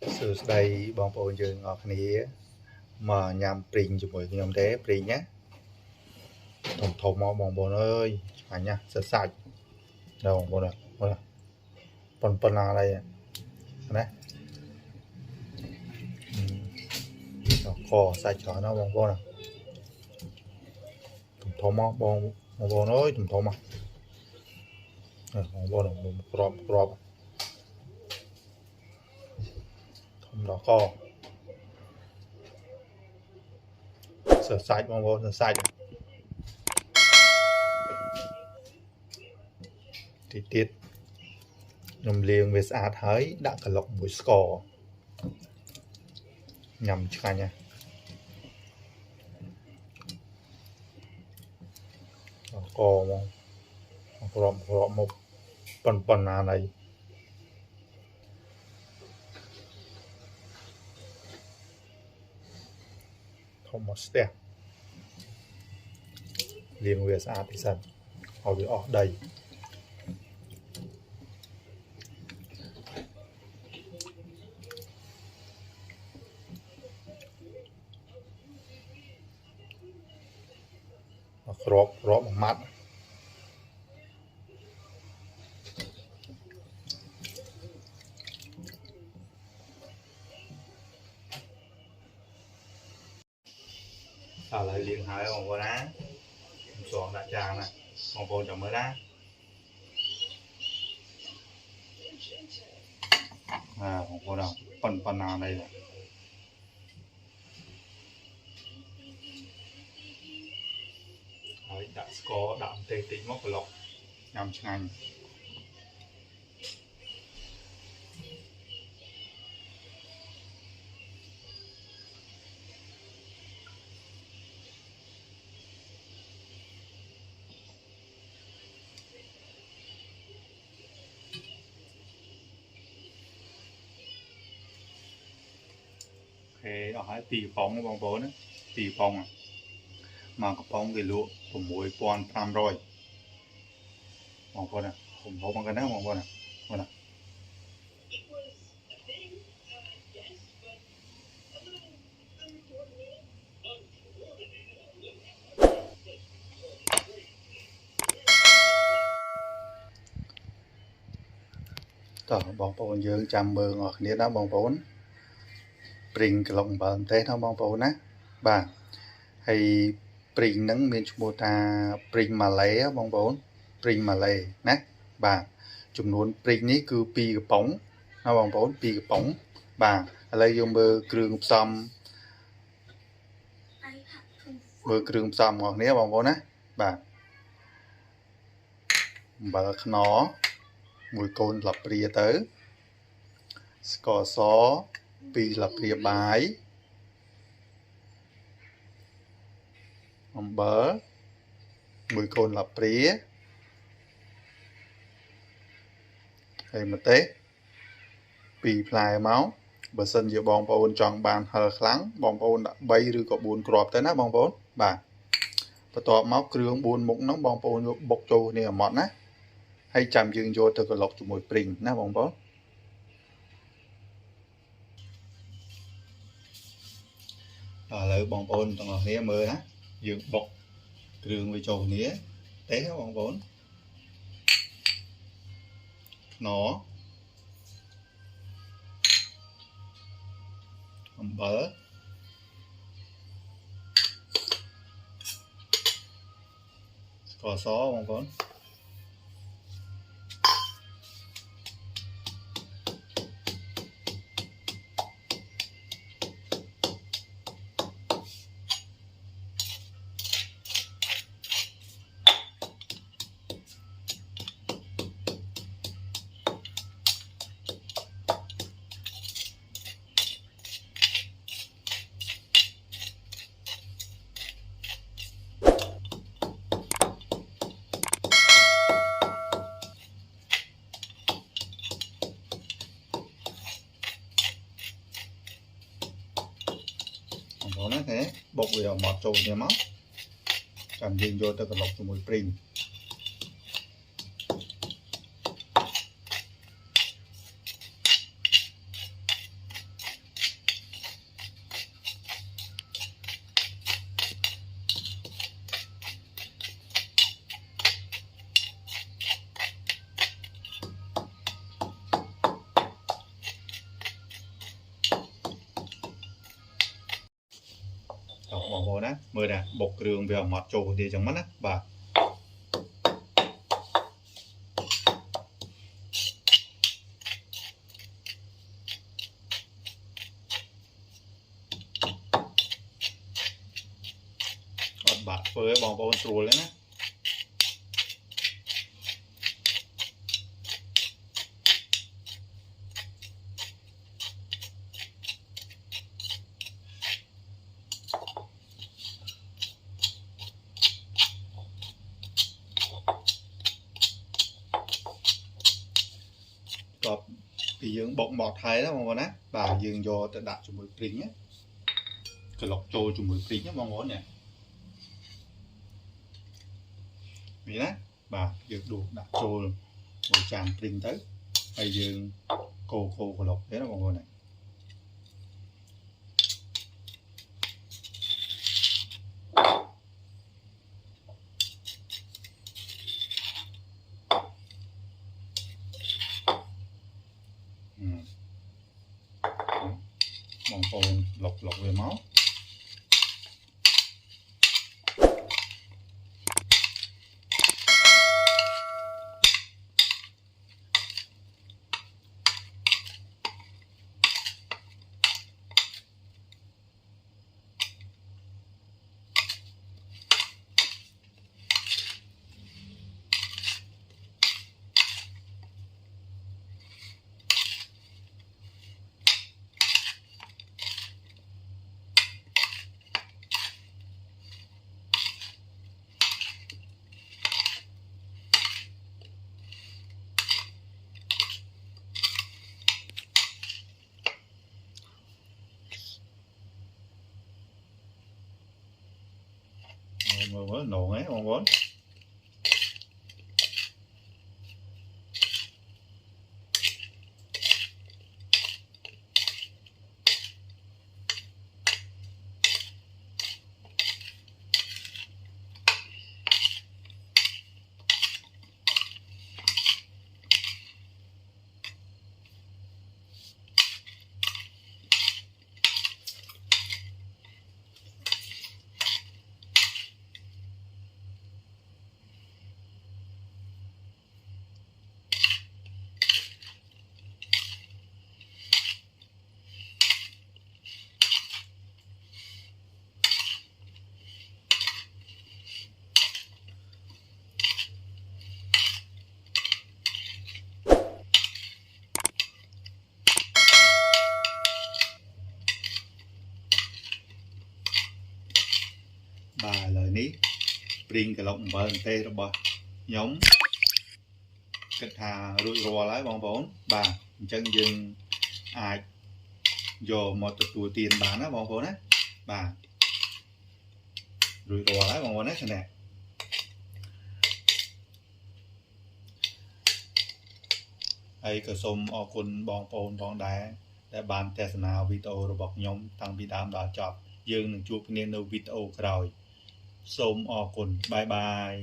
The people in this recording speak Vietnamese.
Sự đây bong bồn dương ngọt này mà nhằm pring cho mọi người thế pring nhé thùng thùng mà bong bồn ơi phải nha sạch sạch đâu bong bồn này phần phần là đây này kho sạch cho nó bong bồn này thùng thùng mà bong bồn ơi thùng thùng mà bong bồn này bong crop thùng đó kho sạch sạch bong bồn sạch sạch thì tiết nhầm liền về sạch hơi đã cả lọc mũi score nhầm chả nha có một phần này không một step liền về sạch thì sẵn họ bị ở đây rộp một mắt lại liền hai bông bồn á xuống đại tràng này bông bồn chẳng mới đá bông bồn nào phần nào đây là đã có đạm tê tĩnh mốc lọc nhằm ngành ở hai tỷ phóng bóng bóng tỷ phóng mà cái phóng cái lụa của mỗi con 500 bóng bóng này không có bằng cái nào bóng bóng này bóng bóng dương chăm mơ ngọt nít đó bóng bóng pring cái lồng bờ thế thôi bóng bóng á bà hay pring nắng miền Trung Bộ ta pring mà lấy bóng bóng pring mà lấy nè bà chúng luôn pring ní cứ pi cái bóng nó bóng bóng pi cái bóng bà lấy dùng bơ kêu xăm ngọt nít bóng bóng á bà nó mùi côn lập rìa tới cỏ xó pi lập rìa bái bớ mùi côn lập rìa hay mà tế pi plài máu bà sân giữa bóng bóng chọn bàn hờ kháng bóng bóng đã bay rư có 4 crop tới ná bóng bóng bà và tọa máu krương 4 mục nóng bóng bóng bốc trô này ở mọt ná hay chạm dương vô từ cái lọc cho mùi pring ná bóng bóng lợi bóng bóng trong lọc này mơ ná dương bọc krương với trô này tế bóng bóng nó bớ cỏ xó bóng bóng đó nó thế bột về mọt trộn nhà máu chạm dương vô tới cái lọc cho mùi pring បងប្អូនណាមើលណាបុកគ្រឿងវាមកចូលគ្នាចឹងមកណាបាទអត់បាក់ធ្វើឲ្យបងប្អូនស្រួលទេណាក៏ពីយើងបុកមកថៃណាបងប្អូនណាបាទយើងយកទៅដាក់ជាមួយព្រីងណាក្លុកចូលជាមួយព្រីងណាបងប្អូននេះមានណាបាទយើងដួសដាក់ចូលមួយចានព្រីងទៅហើយយើងកូរក្លុកទេណាបងប្អូនណាបងប្អូនលុកវាមកមើលនងហ៎បងប្អូនបាទឥឡូវនេះព្រីងក្លុកអំបិលទេរបស់ខ្ញុំគិតថារួចរាល់ហើយបងប្អូនបាទអញ្ចឹងយើងអាចយកមកទទួលទានបានណាបងប្អូនណាបាទរួចរាល់ហើយបងប្អូនណានេះហើយក៏សូមអរគុណបងប្អូនផងដែរដែលបានទស្សនាវីដេអូរបស់ខ្ញុំតាំងពីដើមដល់ចប់យើងនឹងជួបគ្នានៅវីដេអូក្រោយសូមអរគុណបាយបាយ